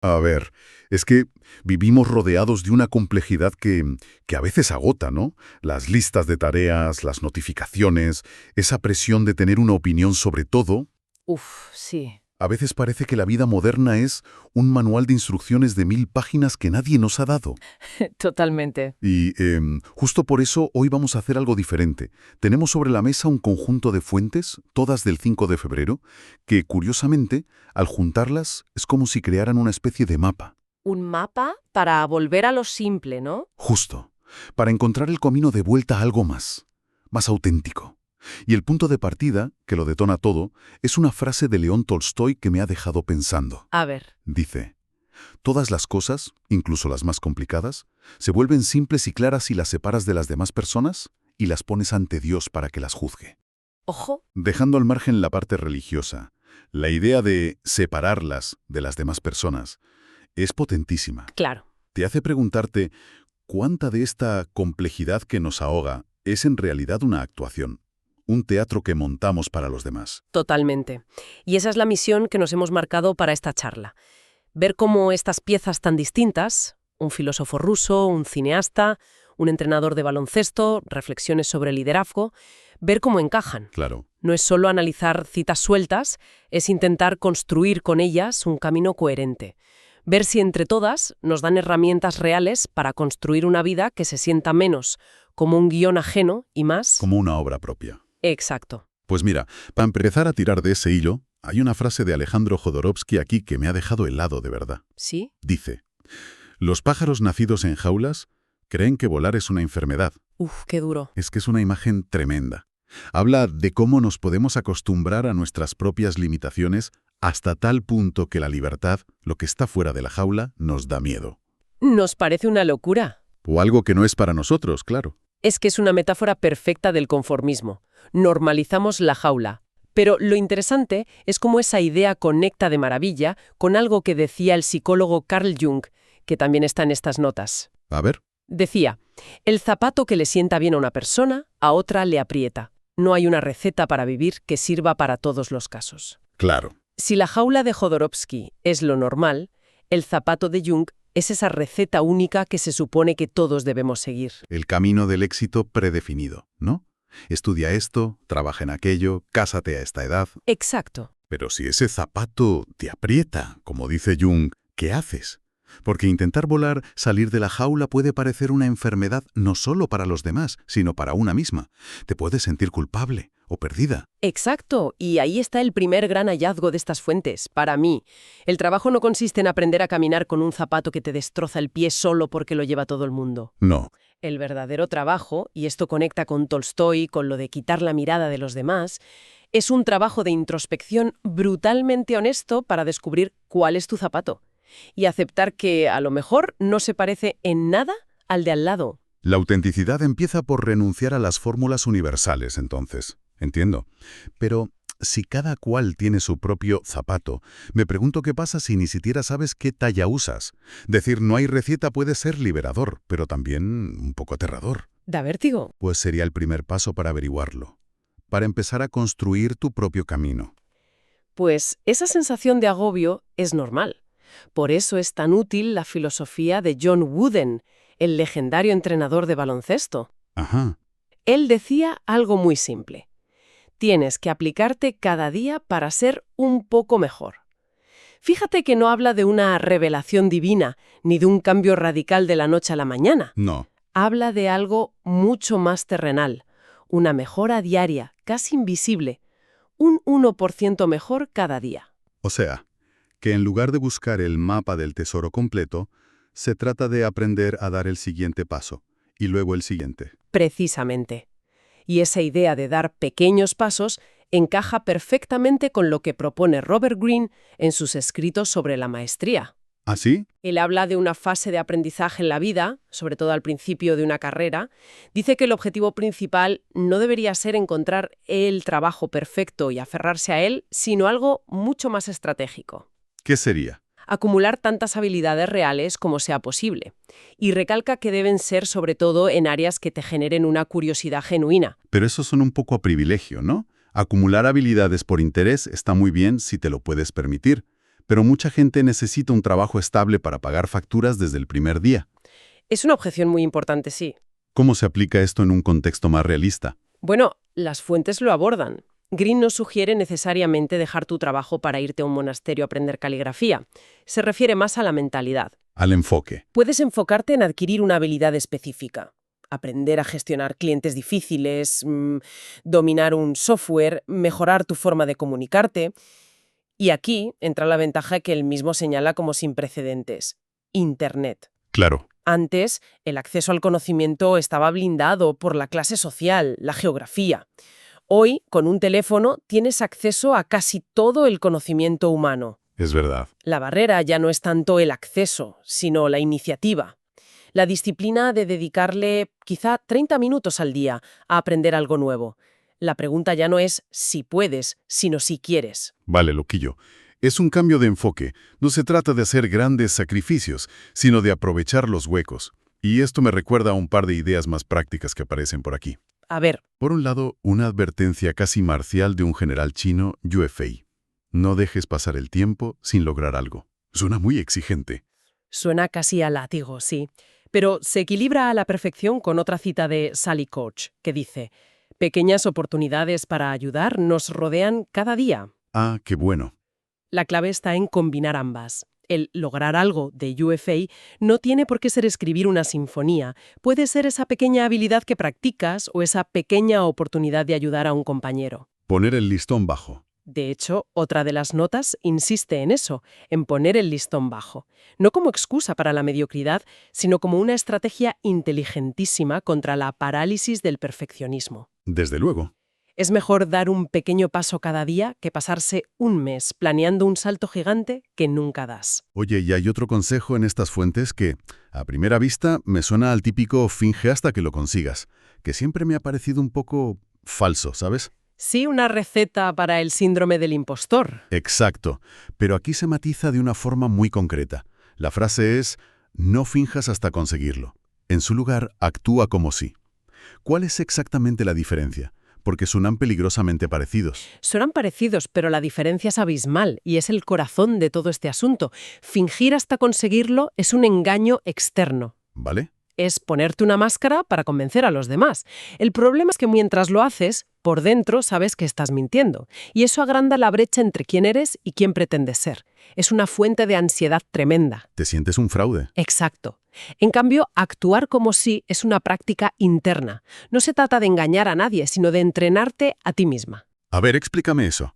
A ver, es que vivimos rodeados de una complejidad que a veces agota, ¿no? Las listas de tareas, las notificaciones, esa presión de tener una opinión sobre todo. Uf, sí. A veces parece que la vida moderna es un manual de instrucciones de 1000 páginas que nadie nos ha dado. Totalmente. Y justo por eso hoy vamos a hacer algo diferente. Tenemos sobre la mesa un conjunto de fuentes, todas del 5 de febrero, que, curiosamente, al juntarlas es como si crearan una especie de mapa. Un mapa para volver a lo simple, ¿no? Justo, para encontrar el camino de vuelta a algo más auténtico. Y el punto de partida, que lo detona todo, es una frase de León Tolstoy que me ha dejado pensando. A ver. Dice: todas las cosas, incluso las más complicadas, se vuelven simples y claras si las separas de las demás personas y las pones ante Dios para que las juzgue. Ojo. Dejando al margen la parte religiosa, la idea de separarlas de las demás personas es potentísima. Claro. Te hace preguntarte cuánta de esta complejidad que nos ahoga es en realidad una actuación, un teatro que montamos para los demás. Totalmente. Y esa es la misión que nos hemos marcado para esta charla. Ver cómo estas piezas tan distintas, un filósofo ruso, un cineasta, un entrenador de baloncesto, reflexiones sobre liderazgo, ver cómo encajan. Claro. No es solo analizar citas sueltas, es intentar construir con ellas un camino coherente. Ver si entre todas nos dan herramientas reales para construir una vida que se sienta menos como un guión ajeno y más Como una obra propia. Exacto. Pues mira, para empezar a tirar de ese hilo, hay una frase de Alejandro Jodorowsky aquí que me ha dejado helado de verdad. ¿Sí? Dice: los pájaros nacidos en jaulas creen que volar es una enfermedad. Uf, qué duro. Es que es una imagen tremenda. Habla de cómo nos podemos acostumbrar a nuestras propias limitaciones hasta tal punto que la libertad, lo que está fuera de la jaula, nos da miedo. Nos parece una locura. O algo que no es para nosotros, claro. Es que es una metáfora perfecta del conformismo. Normalizamos la jaula. Pero lo interesante es cómo esa idea conecta de maravilla con algo que decía el psicólogo Carl Jung, que también está en estas notas. A ver. Decía: el zapato que le sienta bien a una persona, a otra le aprieta. No hay una receta para vivir que sirva para todos los casos. Claro. Si la jaula de Jodorowsky es lo normal, el zapato de Jung es esa receta única que se supone que todos debemos seguir. El camino del éxito predefinido, ¿no? Estudia esto, trabaja en aquello, cásate a esta edad. Exacto. Pero si ese zapato te aprieta, como dice Jung, ¿qué haces? Porque intentar volar, salir de la jaula puede parecer una enfermedad no solo para los demás, sino para una misma. Te puedes sentir culpable o perdida. Exacto, y ahí está el primer gran hallazgo de estas fuentes, para mí. El trabajo no consiste en aprender a caminar con un zapato que te destroza el pie solo porque lo lleva todo el mundo. No. El verdadero trabajo, y esto conecta con Tolstoy, con lo de quitar la mirada de los demás, es un trabajo de introspección brutalmente honesto para descubrir cuál es tu zapato y aceptar que, a lo mejor, no se parece en nada al de al lado. La autenticidad empieza por renunciar a las fórmulas universales, entonces. Entiendo. Pero si cada cual tiene su propio zapato, me pregunto qué pasa si ni siquiera sabes qué talla usas. Decir no hay receta puede ser liberador, pero también un poco aterrador. ¿Da vértigo? Pues sería el primer paso para averiguarlo, para empezar a construir tu propio camino. Pues esa sensación de agobio es normal. Por eso es tan útil la filosofía de John Wooden, el legendario entrenador de baloncesto. Ajá. Él decía algo muy simple: tienes que aplicarte cada día para ser un poco mejor. Fíjate que no habla de una revelación divina, ni de un cambio radical de la noche a la mañana. No. Habla de algo mucho más terrenal, una mejora diaria, casi invisible, un 1% mejor cada día. O sea, que en lugar de buscar el mapa del tesoro completo, se trata de aprender a dar el siguiente paso, y luego el siguiente. Precisamente. Y esa idea de dar pequeños pasos encaja perfectamente con lo que propone Robert Greene en sus escritos sobre la maestría. ¿Así? Él habla de una fase de aprendizaje en la vida, sobre todo al principio de una carrera. Dice que el objetivo principal no debería ser encontrar el trabajo perfecto y aferrarse a él, sino algo mucho más estratégico. ¿Qué sería? Acumular tantas habilidades reales como sea posible. Y recalca que deben ser sobre todo en áreas que te generen una curiosidad genuina. Pero eso suena un poco a privilegio, ¿no? Acumular habilidades por interés está muy bien si te lo puedes permitir, pero mucha gente necesita un trabajo estable para pagar facturas desde el primer día. Es una objeción muy importante, sí. ¿Cómo se aplica esto en un contexto más realista? Bueno, las fuentes lo abordan. Green no sugiere necesariamente dejar tu trabajo para irte a un monasterio a aprender caligrafía. Se refiere más a la mentalidad. Al enfoque. Puedes enfocarte en adquirir una habilidad específica. Aprender a gestionar clientes difíciles, dominar un software, mejorar tu forma de comunicarte. Y aquí entra la ventaja que él mismo señala como sin precedentes: Internet. Claro. Antes, el acceso al conocimiento estaba blindado por la clase social, la geografía. Hoy, con un teléfono, tienes acceso a casi todo el conocimiento humano. Es verdad. La barrera ya no es tanto el acceso, sino la iniciativa. La disciplina de dedicarle quizá 30 minutos al día a aprender algo nuevo. La pregunta ya no es si puedes, sino si quieres. Vale, loquillo. Es un cambio de enfoque. No se trata de hacer grandes sacrificios, sino de aprovechar los huecos. Y esto me recuerda a un par de ideas más prácticas que aparecen por aquí. A ver, Por un lado, una advertencia casi marcial de un general chino, Yue Fei. No dejes pasar el tiempo sin lograr algo. Suena muy exigente. suena casi a látigo, sí. Pero se equilibra a la perfección con otra cita de Sally Koch, que dice: pequeñas oportunidades para ayudar nos rodean cada día. Ah, qué bueno. La clave está en combinar ambas. El lograr algo de UFA no tiene por qué ser escribir una sinfonía. Puede ser esa pequeña habilidad que practicas o esa pequeña oportunidad de ayudar a un compañero. Poner el listón bajo. De hecho, otra de las notas insiste en eso, en poner el listón bajo. No como excusa para la mediocridad, sino como una estrategia inteligentísima contra la parálisis del perfeccionismo. Desde luego. Es mejor dar un pequeño paso cada día que pasarse un mes planeando un salto gigante que nunca das. Oye, y hay otro consejo en estas fuentes que, a primera vista, me suena al típico finge hasta que lo consigas, que siempre me ha parecido un poco falso, ¿sabes? Sí, una receta para el síndrome del impostor. Exacto, pero aquí se matiza de una forma muy concreta. La frase es, no finjas hasta conseguirlo. En su lugar, actúa como si. ¿Cuál es exactamente la diferencia? Porque suenan peligrosamente parecidos. Suenan parecidos, pero la diferencia es abismal y es el corazón de todo este asunto. Fingir hasta conseguirlo es un engaño externo. ¿Vale? Es ponerte una máscara para convencer a los demás. El problema es que mientras lo haces, por dentro sabes que estás mintiendo. Y eso agranda la brecha entre quién eres y quién pretendes ser. Es una fuente de ansiedad tremenda. Te sientes un fraude. Exacto. En cambio, actuar como sí es una práctica interna. No se trata de engañar a nadie, sino de entrenarte a ti misma. A ver, explícame eso.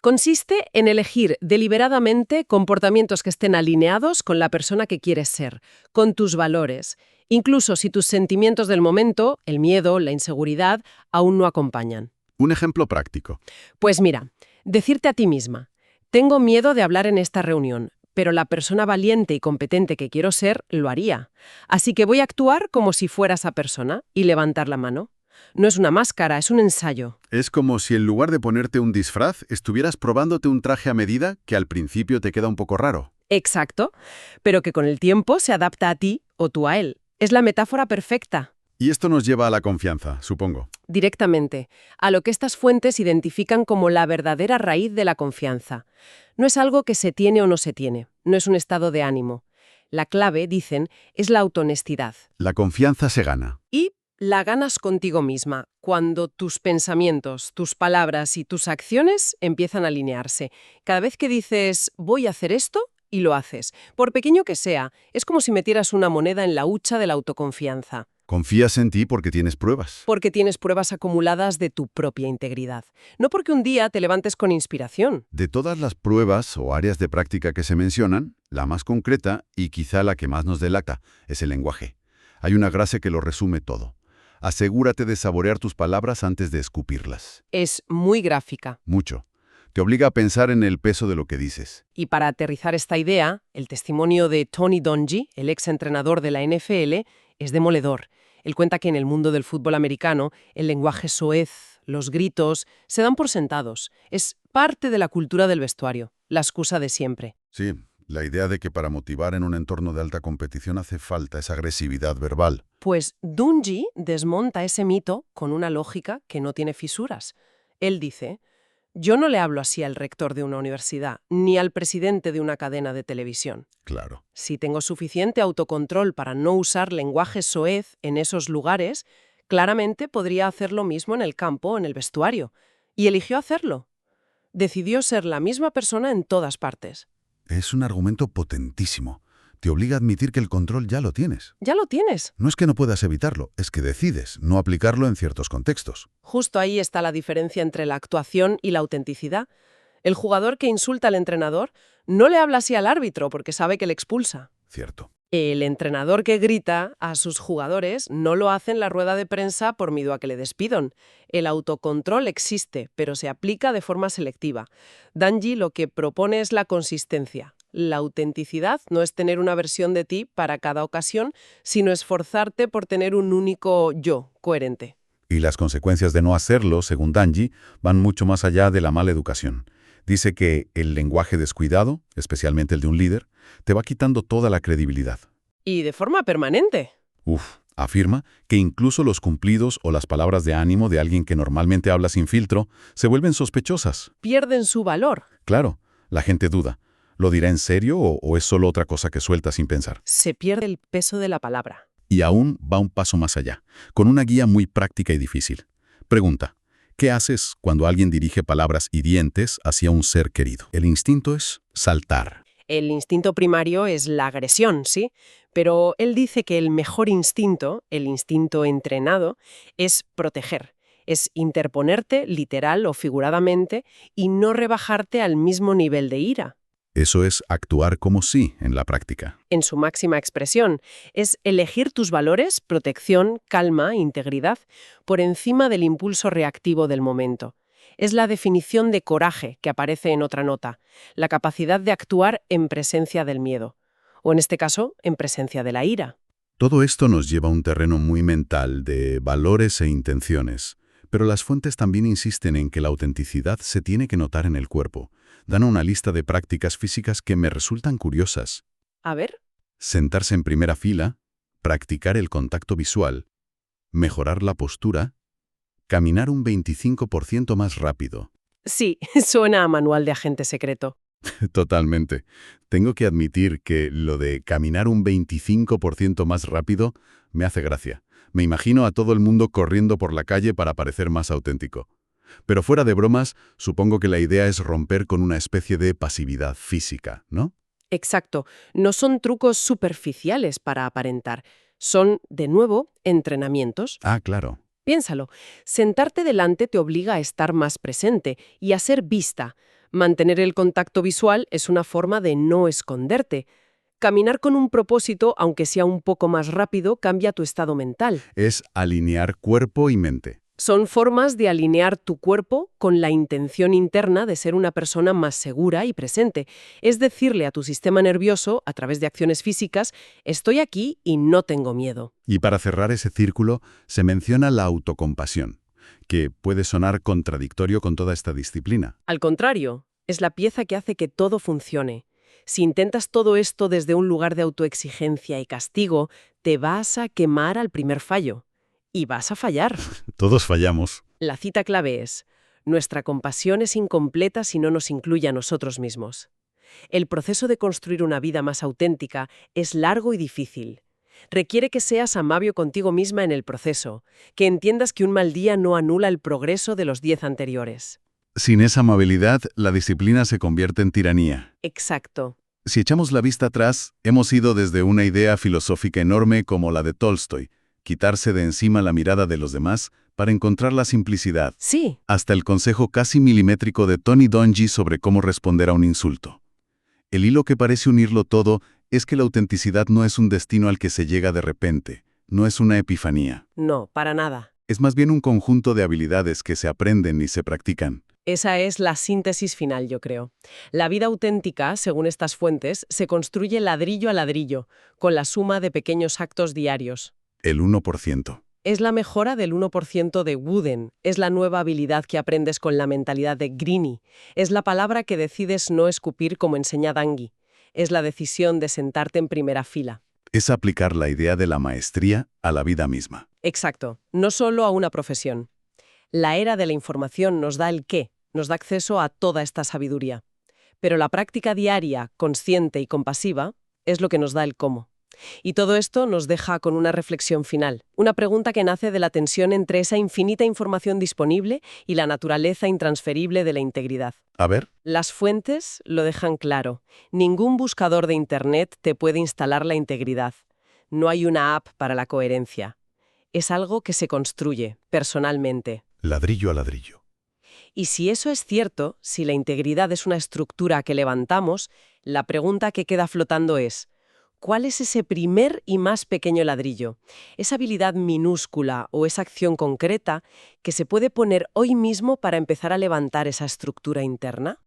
Consiste en elegir deliberadamente comportamientos que estén alineados con la persona que quieres ser, con tus valores, incluso si tus sentimientos del momento, el miedo, la inseguridad, aún no acompañan. Un ejemplo práctico. Pues mira, decirte a ti misma: tengo miedo de hablar en esta reunión, pero la persona valiente y competente que quiero ser lo haría. Así que voy a actuar como si fuera esa persona y levantar la mano. No es una máscara, es un ensayo. Es como si en lugar de ponerte un disfraz, estuvieras probándote un traje a medida que al principio te queda un poco raro. Exacto, pero que con el tiempo se adapta a ti o tú a él. Es la metáfora perfecta. Y esto nos lleva a la confianza, supongo. Directamente, a lo que estas fuentes identifican como la verdadera raíz de la confianza. No es algo que se tiene o no se tiene, no es un estado de ánimo. La clave, dicen, es la autohonestidad. La confianza se gana. Y la ganas contigo misma, cuando tus pensamientos, tus palabras y tus acciones empiezan a alinearse. Cada vez que dices, voy a hacer esto, y lo haces, por pequeño que sea, es como si metieras una moneda en la hucha de la autoconfianza. Confías en ti porque tienes pruebas. Porque tienes pruebas acumuladas de tu propia integridad. No porque un día te levantes con inspiración. De todas las pruebas o áreas de práctica que se mencionan, la más concreta y quizá la que más nos delata es el lenguaje. Hay una frase que lo resume todo. Asegúrate de saborear tus palabras antes de escupirlas. Es muy gráfica. Mucho. Te obliga a pensar en el peso de lo que dices. Y para aterrizar esta idea, el testimonio de Tony Dungy, el ex entrenador de la NFL, es demoledor. Él cuenta que en el mundo del fútbol americano, el lenguaje soez, los gritos, se dan por sentados. Es parte de la cultura del vestuario, la excusa de siempre. Sí, la idea de que para motivar en un entorno de alta competición hace falta esa agresividad verbal. Pues Dungy desmonta ese mito con una lógica que no tiene fisuras. Él dice: Yo no le hablo así al rector de una universidad, ni al presidente de una cadena de televisión. Claro. Si tengo suficiente autocontrol para no usar lenguaje soez en esos lugares, claramente podría hacer lo mismo en el campo o en el vestuario. Y eligió hacerlo. Decidió ser la misma persona en todas partes. Es un argumento potentísimo. Te obliga a admitir que el control ya lo tienes. Ya lo tienes. No es que no puedas evitarlo, es que decides no aplicarlo en ciertos contextos. Justo ahí está la diferencia entre la actuación y la autenticidad. El jugador que insulta al entrenador no le habla así al árbitro porque sabe que le expulsa. Cierto. El entrenador que grita a sus jugadores no lo hace en la rueda de prensa por miedo a que le despidan. El autocontrol existe, pero se aplica de forma selectiva. Danji lo que propone es la consistencia. La autenticidad no es tener una versión de ti para cada ocasión, sino esforzarte por tener un único yo coherente. Y las consecuencias de no hacerlo, según Danji, van mucho más allá de la mala educación. Dice que el lenguaje descuidado, especialmente el de un líder, te va quitando toda la credibilidad. Y de forma permanente. Afirma que incluso los cumplidos o las palabras de ánimo de alguien que normalmente habla sin filtro se vuelven sospechosas. Pierden su valor. Claro, la gente duda. ¿Lo dirá en serio o es solo otra cosa que suelta sin pensar? Se pierde el peso de la palabra. Y aún va un paso más allá, con una guía muy práctica y difícil. Pregunta, ¿qué haces cuando alguien dirige palabras hirientes hacia un ser querido? El instinto es saltar. El instinto primario es la agresión, ¿sí? Pero él dice que el mejor instinto, el instinto entrenado, es proteger. Es interponerte, literal o figuradamente, y no rebajarte al mismo nivel de ira. Eso es actuar como sí en la práctica. En su máxima expresión, es elegir tus valores, protección, calma, integridad, por encima del impulso reactivo del momento. Es la definición de coraje que aparece en otra nota, la capacidad de actuar en presencia del miedo, o en este caso, en presencia de la ira. Todo esto nos lleva a un terreno muy mental de valores e intenciones, pero las fuentes también insisten en que la autenticidad se tiene que notar en el cuerpo. Dan una lista de prácticas físicas que me resultan curiosas. A ver. Sentarse en primera fila, practicar el contacto visual, mejorar la postura, caminar un 25% más rápido. Sí, suena a manual de agente secreto. Totalmente. Tengo que admitir que lo de caminar un 25% más rápido me hace gracia. Me imagino a todo el mundo corriendo por la calle para parecer más auténtico. Pero fuera de bromas, supongo que la idea es romper con una especie de pasividad física, ¿no? Exacto. No son trucos superficiales para aparentar. Son, de nuevo, entrenamientos. Ah, claro. Piénsalo. Sentarte delante te obliga a estar más presente y a ser vista. Mantener el contacto visual es una forma de no esconderte. Caminar con un propósito, aunque sea un poco más rápido, cambia tu estado mental. Es alinear cuerpo y mente. Son formas de alinear tu cuerpo con la intención interna de ser una persona más segura y presente. Es decirle a tu sistema nervioso, a través de acciones físicas, estoy aquí y no tengo miedo. Y para cerrar ese círculo, se menciona la autocompasión, que puede sonar contradictorio con toda esta disciplina. Al contrario, es la pieza que hace que todo funcione. Si intentas todo esto desde un lugar de autoexigencia y castigo, te vas a quemar al primer fallo. Y vas a fallar. Todos fallamos. La cita clave es: nuestra compasión es incompleta si no nos incluye a nosotros mismos. El proceso de construir una vida más auténtica es largo y difícil. Requiere que seas amable contigo misma en el proceso, que entiendas que un mal día no anula el progreso de los 10 anteriores. Sin esa amabilidad, la disciplina se convierte en tiranía. Exacto. Si echamos la vista atrás, hemos ido desde una idea filosófica enorme como la de Tolstoy, quitarse de encima la mirada de los demás para encontrar la simplicidad, Sí. hasta el consejo casi milimétrico de Tony Dungy sobre cómo responder a un insulto. El hilo que parece unirlo todo es que la autenticidad no es un destino al que se llega de repente, no es una epifanía. No, para nada. Es más bien un conjunto de habilidades que se aprenden y se practican. Esa es la síntesis final, yo creo. La vida auténtica, según estas fuentes, se construye ladrillo a ladrillo, con la suma de pequeños actos diarios. El 1%. Es la mejora del 1% de Wooden, es la nueva habilidad que aprendes con la mentalidad de Greene, es la palabra que decides no escupir como enseña Dangy, es la decisión de sentarte en primera fila. Es aplicar la idea de la maestría a la vida misma. Exacto, no solo a una profesión. La era de la información nos da el qué, nos da acceso a toda esta sabiduría. Pero la práctica diaria, consciente y compasiva, es lo que nos da el cómo. Y todo esto nos deja con una reflexión final, una pregunta que nace de la tensión entre esa infinita información disponible y la naturaleza intransferible de la integridad. A ver, Las fuentes lo dejan claro. Ningún buscador de Internet te puede instalar la integridad. No hay una app para la coherencia. Es algo que se construye, personalmente. ladrillo a ladrillo. Y si eso es cierto, si la integridad es una estructura que levantamos, la pregunta que queda flotando es: ¿cuál es ese primer y más pequeño ladrillo? Esa habilidad minúscula o esa acción concreta que se puede poner hoy mismo para empezar a levantar esa estructura interna.